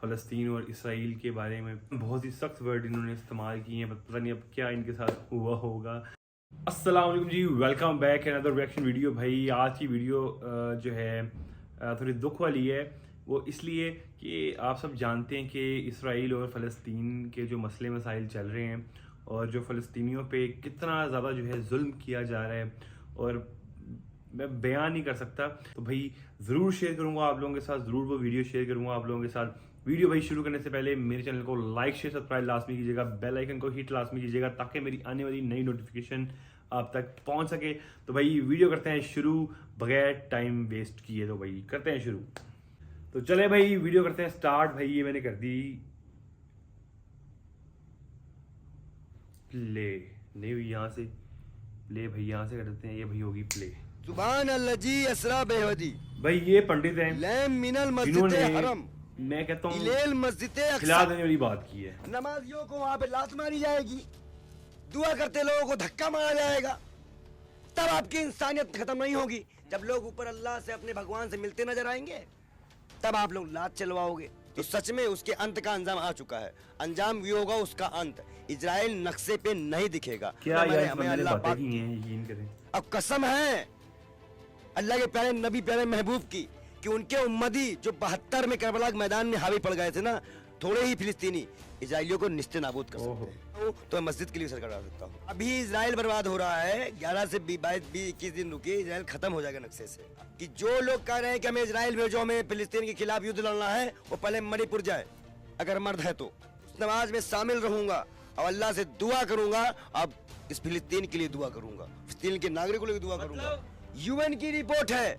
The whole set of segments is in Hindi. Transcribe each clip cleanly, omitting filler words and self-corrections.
फ़लस्तीन और इसराइल के बारे में बहुत ही सख्त वर्ड इन्होंने इस्तेमाल किए हैं। पता नहीं अब क्या इनके साथ हुआ होगा। अस्सलाम वालेकुम जी, welcome back another reaction video. भाई आज की वीडियो जो है थोड़ी दुख वाली है। वो इसलिए कि आप सब जानते हैं कि इसराइल और फ़लस्तीन के जो मसले मसाइल चल रहे हैं और जो फ़लस्तीनियों पे कितना ज़्यादा जो है जुल्म किया जा रहा है और मैं बयान नहीं कर सकता। तो भाई ज़रूर शेयर करूँगा आप लोगों के साथ, ज़रूर वो वीडियो शेयर करूँगा आप लोगों के साथ। वीडियो भाई शुरू करने से पहले मेरे चैनल को लाइक शेयर सब्सक्राइब लाजमी कीजिएगा, बेल आइकन को हिट लाजमी कीजिएगा ताकि मेरी आने वाली नई नोटिफिकेशन आप तक पहुंच सके। तो भाई वीडियो करते हैं शुरू बगैर टाइम वेस्ट किए। तो भाई करते हैं शुरू। तो चले भाई वीडियो करते हैं स्टार्ट। भाई ये मैंने कर दी प्ले, नहीं हुई यहाँ से प्ले, भाई यहाँ से कर देते हैं। ये भाई होगी प्ले। सुभान अल्लाजी असरा बेहदी भाई ये पंडित हैं लैम मिनल मस्जिद जिन्होंने हरम मैं कहता हूँ इलेल मस्जिद खिला अक्सा। देने वाली बात की है। नमाजियों को वहां पे लात मारी जाएगी, दुआ करते लोगों को धक्का मारा जाएगा। तब आपकी इंसानियत खत्म नहीं होगी। जब लोग ऊपर अल्लाह से अपने भगवान से मिलते नजर आएंगे तब आप लोग लात चलवाओगे। तो सच में उसके अंत का अंजाम आ चुका है। अंजाम ये होगा उसका अंत। इजराइल नक्शे पे नहीं दिखेगा। क्या यार हमें मैंने अल्लाह बातें पाक की हैं, यकीन करें। अब कसम है अल्लाह के प्यारे नबी प्यारे महबूब की कि उनके उम्मती जो 72 में करबला के मैदान में हावी पड़ गए थे ना, थोड़े ही फिलिस्तीनी इजराइलियों को निस्ते नाबूद कर सकते हैं। तो मैं मस्जिद के लिए सरकार डाल सकता हूँ। अभी इजराइल बर्बाद हो रहा है। 11 से 22-21 दिन रुके, इजराइल खत्म हो जाएगा नक्शे से। कि जो लोग कह रहे हैं कि हमें इजराइल भेजो, हमें फिलिस्तीन के खिलाफ युद्ध लड़ना है, वो पहले मणिपुर जाए अगर मर्द है तो। उस नमाज में शामिल रहूंगा और अल्लाह से दुआ करूंगा। अब इस फिलिस्तीन के लिए दुआ करूंगा, फिलिस्तीन के नागरिकों के लिए दुआ करूंगा। यूएन की रिपोर्ट है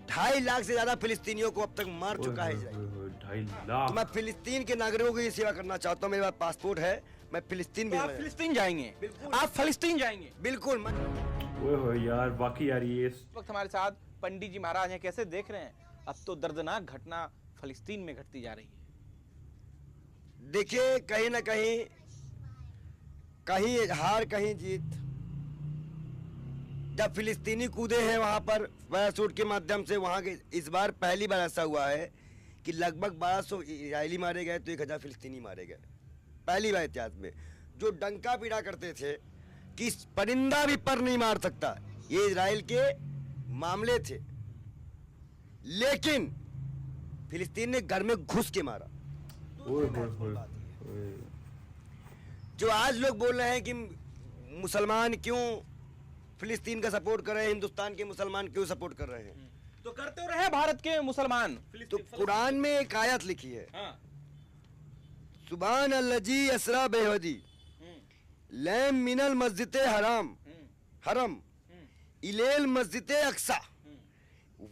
2.5 लाख से ज्यादा फिलिस्तीनियों को अब तक मार चुका है इजराइल। 2.5 लाख। तो मैं फिलिस्तीन के नागरिकों की सेवा करना चाहता हूँ। मेरे पास पासपोर्ट है, मैं फिलिस्तीन तो आप भी फिलिस्तीन जाएंगे? बिल्कुल। आप फिलिस्तीन जाएंगे? बिल्कुल। ओए होए यार वाकई यार ये इस वक्त हमारे साथ पंडित जी महाराज हैं। कैसे देख रहे हैं? अब तो दर्दनाक घटना फिलिस्तीन में घटती जा रही है। देखिए कहीं ना कहीं, कहीं हार कहीं जीत। जब फिलिस्तीनी कूदे हैं वहां पर पैराशूट के माध्यम से, वहां के इस बार पहली बार ऐसा हुआ है कि लगभग 1200 इजरायली मारे गए तो 1000 फिलिस्तीनी मारे गए। पहली बार इतिहास में। जो डंका पीड़ा करते थे कि परिंदा भी पर नहीं मार सकता, ये इजराइल के मामले थे। लेकिन फिलिस्तीन ने घर में घुस के मारा। ओए होए होए। जो आज लोग बोल रहे हैं कि मुसलमान क्यों फिलिस्तीन का सपोर्ट कर रहे हैं, हिंदुस्तान के मुसलमान क्यों सपोर्ट कर रहे हैं, तो करते रहे भारत के मुसलमान। तो कुरान में एक आयत लिखी है, हाँ। सुभान अल्लाजी असरा बेहदी लैम मिनल मस्जिद हरम इलेल मस्जिद अक्सा।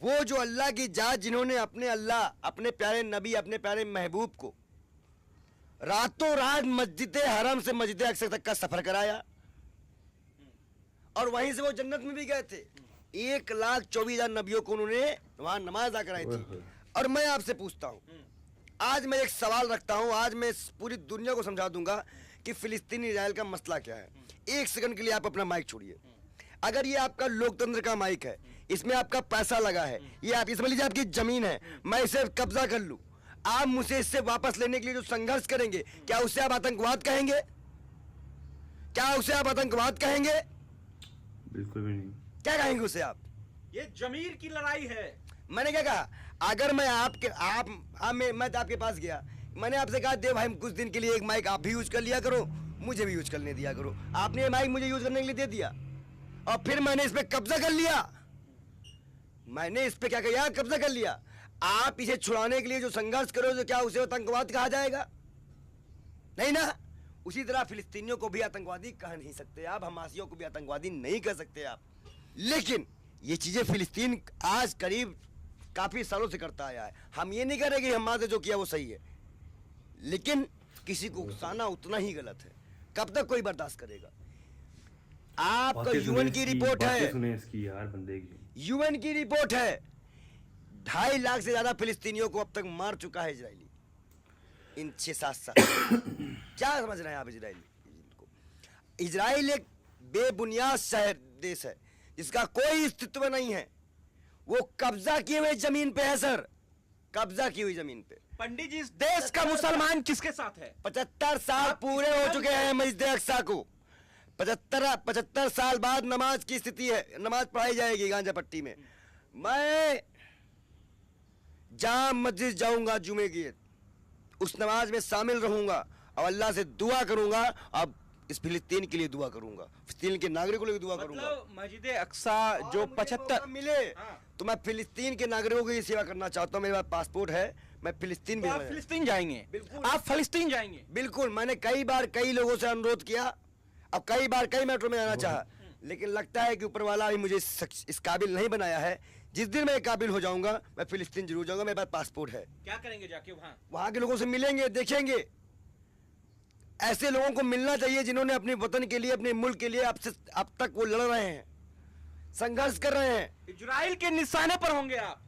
वो जो अल्लाह की जात जिन्होंने अपने अल्लाह, अपने प्यारे नबी, अपने प्यारे महबूब को रातों रात मस्जिद हरम से मस्जिद अक्सा तक का सफर कराया और वहीं से वो जन्नत में भी गए थे। 1,24,000 नबियों को उन्होंने वहां नमाज अदा कराई थी। और मैं आपसे पूछता हूं, आज मैं एक सवाल रखता हूं, आज मैं पूरी दुनिया को समझा दूंगा कि फिलिस्तीन इजराइल का मसला क्या है। एक सेकंड के लिए आप अपना माइक छोड़िए। अगर ये आपका लोकतंत्र का माइक है, इसमें आपका पैसा लगा है, ये आप समझ लीजिए आपकी जमीन है, मैं इसे कब्जा कर लूं, आप मुझसे इससे वापस लेने के लिए जो संघर्ष करेंगे, क्या उसे आप आतंकवाद कहेंगे? क्या उसे आप आतंकवाद कहेंगे? बिल्कुल भी नहीं। क्या कहेंगे उसे आप? ये जमीर की लड़ाई है। मैंने क्या कहा? अगर मैं मैं तो आपके पास गया, मैंने आपसे कहा देव भाई कुछ दिन के लिए एक माइक आप भी यूज कर लिया करो, मुझे भी यूज करने दिया करो। आपने ये माइक मुझे यूज करने के लिए दे दिया और फिर मैंने इस पे कब्जा कर लिया। मैंने इस पे क्या किया? कब्जा कर लिया। आप इसे छुड़ाने के लिए जो संघर्ष करो, तो क्या उसे आतंकवाद कहा जाएगा? नहीं ना। उसी तरह फिलिस्तीनियों को भी आतंकवादी कह नहीं सकते आप, हमासियों को भी आतंकवादी नहीं कह सकते आप। लेकिन ये चीजें फिलिस्तीन आज करीब काफी सालों से करता आया है। हम ये नहीं कह रहे कि हमारे से जो किया वो सही है, लेकिन किसी को उकसाना उतना ही गलत है। कब तक कोई बर्दाश्त करेगा? आपका यूएन की रिपोर्ट है, सुने इसकी यार बंदे की। यूएन की रिपोर्ट है 2.5 लाख से ज्यादा फिलिस्तीनियों को अब तक मार चुका है इजरायली इन 6-7 साल। क्या समझ रहे हैं आप इजराइल को? इजराइल एक बेबुनियाद शहर देश है जिसका कोई अस्तित्व नहीं है। वो कब्जा किए हुए जमीन पे है सर, कब्जा की हुई जमीन पे। पंडित जी, इस देश का मुसलमान किसके साथ है? 75 साल पूरे हो चुके हैं मस्जिद अक्सा को। 75 साल बाद नमाज की स्थिति है, नमाज पढ़ाई जाएगी गांजा पट्टी में। मैं जाम मस्जिद जाऊंगा जुमे की, उस नमाज में शामिल रहूंगा और अल्लाह से दुआ करूंगा। अब इस फिलिस्तीन के लिए दुआ करूंगा, फिलिस्तीन के नागरिकों के लिए दुआ करूंगा। मतलब मस्जिद अक्सा जो 75 मिले तो मैं फिलिस्तीन के नागरिकों की सेवा करना चाहता हूँ। मेरे पास पासपोर्ट है, मैं फिलिस्तीन भी आप फिलिस्तीन जाएंगे? बिल्कुल। आप फिलिस्तीन जाएंगे? बिल्कुल। मैंने कई बार कई लोगों से अनुरोध किया, अब कई बार कई मेट्रो में जाना चाहा, लेकिन लगता है कि ऊपर वाला भी मुझे इस काबिल नहीं बनाया है। जिस दिन मैं काबिल हो जाऊंगा मैं फिलिस्तीन जरूर जाऊंगा। मेरे पास पासपोर्ट है। क्या करेंगे जाके वहां के लोगों से मिलेंगे, देखेंगे। ऐसे लोगों को मिलना चाहिए जिन्होंने अपने वतन के लिए, अपने मुल्क के लिए अब तक वो लड़ रहे हैं, संघर्ष कर रहे हैं। इजराइल के निशाने पर होंगे आप?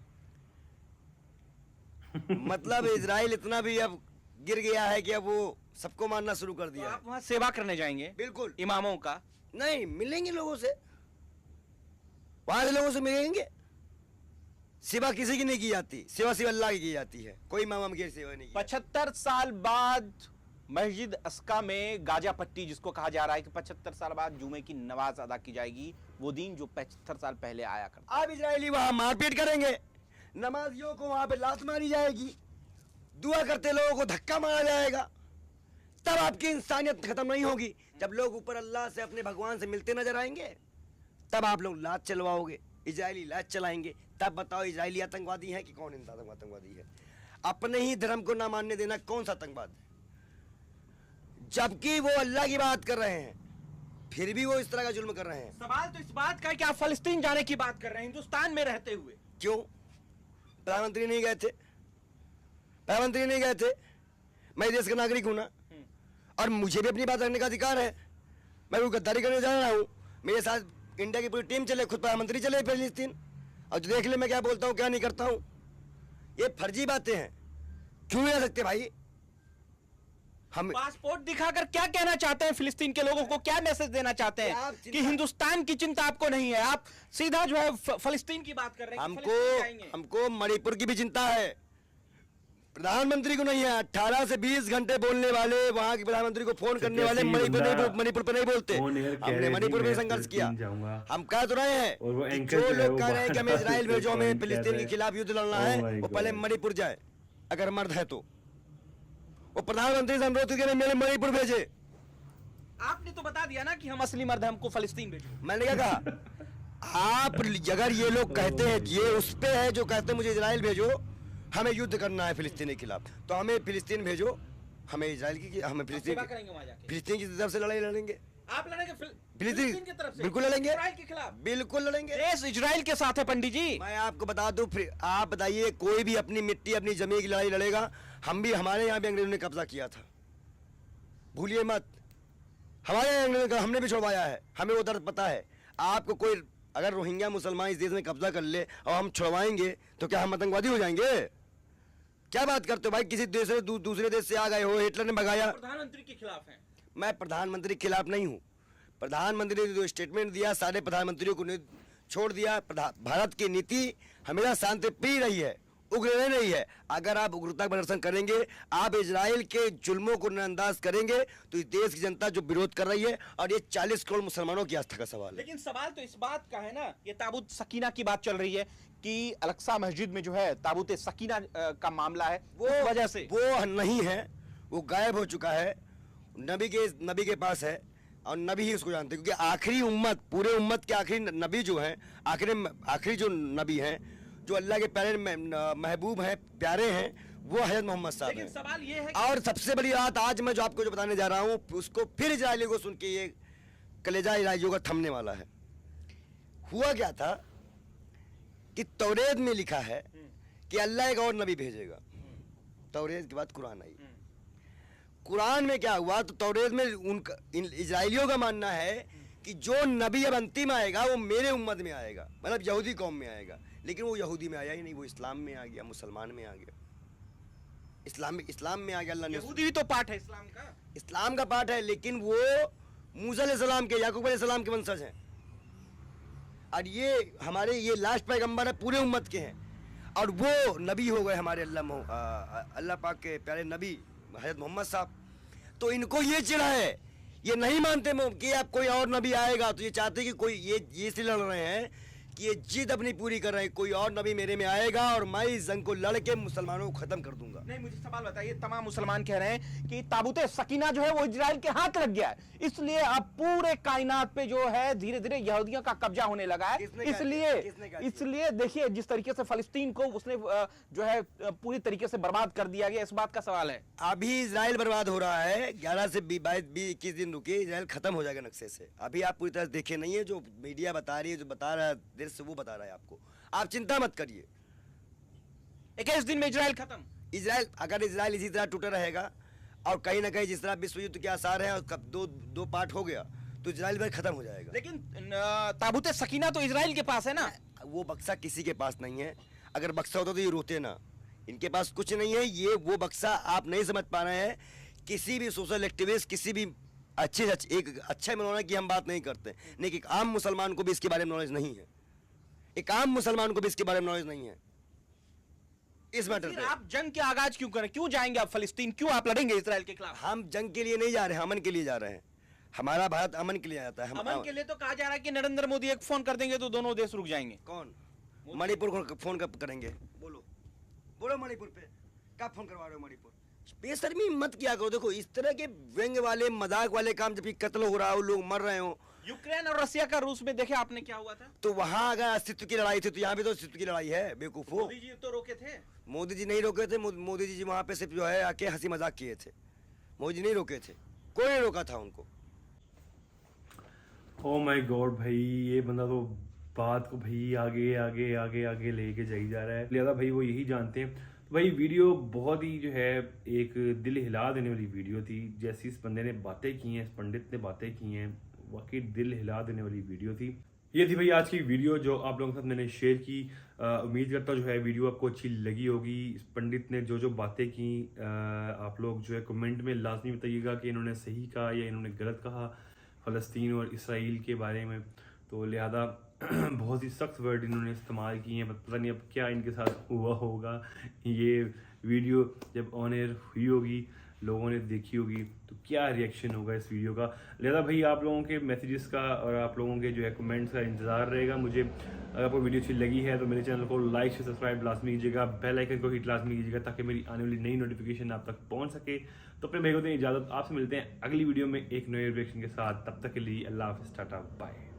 मतलब इजराइल इतना भी अब गिर गया है कि अब वो सबको मानना शुरू कर दिया तो है। आप वहां सेवा करने जाएंगे? बिल्कुल। इमामों का नहीं, मिलेंगे लोगों से, वहां से लोगों से मिलेंगे। सेवा किसी की नहीं की जाती, सेवा सिर्फ अल्लाह की जाती है, कोई इमाम की सेवा नहीं की। 75 साल बाद मस्जिद अस्का में गाजा पट्टी, जिसको कहा जा रहा है कि 75 साल बाद जुमे की नमाज अदा की जाएगी, वो दिन जो 75 साल पहले आया करता। अब इजरायली वहां मारपीट करेंगे, नमाजियों को वहां पे लात मारी जाएगी, दुआ करते लोगों को धक्का मारा जाएगा। तब आपकी इंसानियत खत्म नहीं होगी। जब लोग ऊपर अल्लाह से, अपने भगवान से मिलते नजर आएंगे, तब आप लोग लात चलवाओगे, इजरायली लात चलाएंगे। तब बताओ इजरायली आतंकवादी है कि कौन आतंकवादी है? अपने ही धर्म को ना मानने देना कौन सा आतंकवाद है? जबकि वो अल्लाह की बात कर रहे हैं, फिर भी वो इस तरह का जुल्म कर रहे हैं। सवाल तो इस बात का है कि आप फिलिस्तीन जाने की बात कर रहे हैं हिंदुस्तान में रहते हुए। क्यों? प्रधानमंत्री नहीं गए थे, प्रधानमंत्री नहीं गए थे। मैं देश का नागरिक हूं ना, और मुझे भी अपनी बात रखने का अधिकार है। मैं वो गद्दारी करने जा रहा हूँ, मेरे साथ इंडिया की पूरी टीम चले, खुद प्रधानमंत्री चले फिलिस्तीन, और जो देख ले मैं क्या बोलता हूँ क्या नहीं करता हूँ। ये फर्जी बातें हैं, क्यों नहीं आ सकते भाई? हम पासपोर्ट दिखाकर क्या कहना चाहते हैं फिलिस्तीन के लोगों को? क्या मैसेज देना चाहते हैं कि हिंदुस्तान की चिंता आपको नहीं है, आप सीधा जो है फिलिस्तीन की बात कर रहे हैं? हमको मणिपुर की भी चिंता है, प्रधानमंत्री को नहीं है। 18 से 20 घंटे बोलने वाले वहां के प्रधानमंत्री को फोन करने वाले मणिपुर पर नहीं बोलते। हमने मणिपुर में संघर्ष किया। हम कह तो रहे हैं जो लोग कह रहे हैं कि हमें इजराइल भेजो, हमें फिलिस्तीन के खिलाफ युद्ध लड़ना है, वो पहले मणिपुर जाए, अगर मर्द है तो। वो प्रधानमंत्री से अनुरोध करके मेरे मणिपुर भेजे। आपने तो बता दिया ना कि हम असली मर्द हैं, हमको फिलिस्तीन भेजो। मैंने क्या कहा? आप अगर ये लोग कहते हैं, ये उस पे है जो कहते हैं मुझे इजराइल भेजो, हमें युद्ध करना है फिलिस्तीन के खिलाफ, तो हमें फिलिस्तीन भेजो, हमें इजराइल की, हमें फिलिस्तीन की तरफ से लड़ाई लड़ेंगे। आप लड़ेंगे फिलिस्तीन की तरफ से? बिल्कुल लड़ेंगे, इजराइल के खिलाफ बिल्कुल लड़ेंगे। देश इजराइल के साथ है पंडित जी। मैं आपको बता दूं, आप बताइए, कोई भी अपनी मिट्टी, अपनी जमीन की लड़ाई लड़ेगा। हम भी, हमारे यहाँ भी अंग्रेजों ने कब्जा किया था, भूलिए मत। हमारे यहाँ अंग्रेजों, हमने भी छुड़वाया है, हमें वो दर्द पता है। आपको कोई अगर रोहिंग्या मुसलमान इस देश में कब्जा कर ले और हम छुड़वाएंगे तो क्या हम आतंकवादी हो जाएंगे? क्या बात करते हो भाई? किसी देश से दूसरे देश से आ गए हो, हिटलर ने भगाया। प्रधानमंत्री के खिलाफ है? मैं प्रधानमंत्री के खिलाफ नहीं हूँ। प्रधानमंत्री ने जो स्टेटमेंट दिया, सारे प्रधानमंत्रियों को छोड़ दिया। भारत की नीति हमेशा शांति प्रिय रही है, उग्र नहीं है। अगर आप उग्रता का प्रदर्शन करेंगे, आप इजराइल के जुल्मों को नजरअंदाज करेंगे, तो इस देश की जनता जो विरोध कर रही है, और ये 40 करोड़ मुसलमानों की आस्था का सवाल है। लेकिन सवाल तो इस बात का है ना, ये ताबूत सकीना की बात चल रही है कि अल-अक्सा मस्जिद में जो है ताबूत सकीना का मामला है, वो वजह से वो नहीं है, वो गायब हो चुका है, नबी के पास है, और नबी ही उसको जानते हैं। क्योंकि आखिरी उम्मत, पूरे उम्मत के आखिरी नबी जो हैं, आखिरी जो नबी हैं, जो अल्लाह के प्यारे महबूब हैं, प्यारे हैं, वो हज़रत मोहम्मद साहब हैं। लेकिन सवाल ये है और सबसे बड़ी बात आज मैं जो आपको जो बताने जा रहा हूँ, उसको फिर इजरायलियों को सुन के ये कलेजा इजरायलियों का थमने वाला है। हुआ क्या था कि तौरेत में लिखा है कि अल्लाह एक और नबी भेजेगा। तौरेत के बाद कुरान आई। कुरान में क्या हुआ? तो तौरेत में उनका, इजरायलियों का मानना है कि जो नबी अब अंतिम आएगा वो मेरे उम्मत में आएगा, मतलब यहूदी कौम में आएगा। लेकिन वो यहूदी में आया ही नहीं, वो इस्लाम में आ गया, मुसलमान में आ गया, इस्लाम में आ गया। अल्लाह ने, यहूदी भी तो पार्ट है इस्लाम का पार्ट है, लेकिन वो मूसा अलैहिस्सलाम के, याकूब अलैहिस्सलाम के वंशज हैं। और ये हमारे ये लास्ट पैगंबर है, पूरे उम्मत के हैं। और वो नबी हो गए हमारे अल्लाह पाक के प्यारे नबी हज़रत मोहम्मद साहब। तो इनको ये चिढ़ा है, ये नहीं मानते कि अब कोई और नबी आएगा, तो ये चाहते कि कोई ये इसलिए लड़ रहे हैं कि ये जिद अपनी पूरी कर रहे हैं, कोई और नबी मेरे में आएगा और मैं इस जंग को लड़ के मुसलमानों को खत्म कर दूंगा। नहीं, मुझे सवाल बताइए, तमाम मुसलमान कह रहे हैं कि ताबूत सकीना जो है वो इजराइल के हाथ लग गया है, इसलिए अब पूरे कायनात पे जो है धीरे धीरे यहूदियों का कब्जा होने लगा है। इसलिए देखिए जिस तरीके से फलस्तीन को उसने जो है पूरी तरीके से बर्बाद कर दिया गया, इस बात का सवाल है। अभी इजराइल बर्बाद हो रहा है, 11 से 21 दिन रुके, इजराइल खत्म हो जाएगा नक्शे से। अभी आप पूरी तरह देखे नहीं है, जो मीडिया बता रही है, जो बता रहा है देर से वो बता रहा है आपको, आप चिंता मत करिए। 21 दिन में इजराइल खत्म। अगर इजराइल इसी तरह टूटा रहेगा और कहीं ना कहीं जिस तरह विश्व युद्ध के आसार हैं और कब दो पार्ट हो गया तो इजराइल में खत्म हो जाएगा। लेकिन ताबूत सकीना तो इजराइल के पास है ना। वो बक्सा किसी के पास नहीं है, अगर बक्सा होता तो ये रोते ना। इनके पास कुछ नहीं है, ये वो बक्सा आप नहीं समझ पा रहे हैं। किसी भी सोशल एक्टिविस्ट, किसी भी एक अच्छा मनोना की हम बात नहीं करते, लेकिन एक आम मुसलमान को भी इसके बारे में नॉलेज नहीं है। एक आम मुसलमान को भी इसके बारे में नॉलेज नहीं है इस मैटर पे। आप जंग के आगाज क्यों करें, क्यों जाएंगे आप फलस्तीन, क्यों आप लड़ेंगे इजराइल के खिलाफ? हम जंग के लिए नहीं जा रहे हैं, अमन के लिए जा रहे हैं। हमारा भारत अमन के लिए आता है। अमन के लिए तो कहा जा रहा है कि नरेंद्र मोदी एक फोन कर देंगे तो दोनों देश रुक जाएंगे। कौन? मणिपुर को फोन कब करेंगे? बोलो मणिपुर पे कब फोन करवा रहे हो? मणिपुर बेशर्मी मत किया करो। देखो इस तरह के व्यंग वाले मजाक वाले काम, जब कत्ल हो रहा हो, लोग मर रहे हो। यूक्रेन और रशिया का रूस में देखे आपने क्या हुआ था? तो वहां अगर अस्तित्व की लड़ाई थी तो यहाँ भी तो अस्तित्व की लड़ाई है, बेवकूफो। मोदी जी तो रोके थे। मोदी जी नहीं रोके थे। मोदी जी वहां पे सिर्फ जो है आके हंसी मजाक किए थे। मोदी जी नहीं रोके थे, कोई नहीं रोका था उनको। ओ माय गॉड भाई, ये बंदा तो बात को भाई आगे आगे आगे आगे लेके जाई जा रहा है। लिहाजा भाई वो यही जानते हैं। तो भाई वीडियो बहुत ही जो है एक दिल हिला देने वाली वीडियो थी। जैसी इस बंदे ने बातें की हैं, इस पंडित ने बातें की हैं, वाकई दिल हिला देने वाली वीडियो थी। ये थी भाई आज की वीडियो जो आप लोगों के साथ मैंने शेयर की। उम्मीद करता हूँ जो है वीडियो आपको अच्छी लगी होगी। इस पंडित ने जो बातें की, आप लोग जो है कमेंट में लाजमी बताइएगा कि इन्होंने सही कहा या इन्होंने गलत कहा फ़लस्तीन और इसराइल के बारे में। तो लिहाजा बहुत ही सख्त वर्ड इन्होंने इस्तेमाल किए हैं। पता नहीं अब क्या इनके साथ हुआ होगा। ये वीडियो जब ऑन एयर हुई होगी, लोगों ने देखी होगी, तो क्या रिएक्शन होगा इस वीडियो का। लिहाजा भाई आप लोगों के मैसेजेस का और आप लोगों के जो है कमेंट्स का इंतज़ार रहेगा मुझे। अगर आपको वीडियो अच्छी लगी है तो मेरे चैनल को लाइक से सब्सक्राइब लाजमी कीजिएगा, बेल आइकन को हिट लाजमी कीजिएगा ताकि मेरी आने वाली नई नोटिफिकेशन आप तक पहुंच सके। तो अपने भाई को दें इजाज़त, आपसे मिलते हैं अगली वीडियो में एक नए रिएक्शन के साथ। तब तक के लिए अल्लाह हाफ़िज़, टाटा बाय।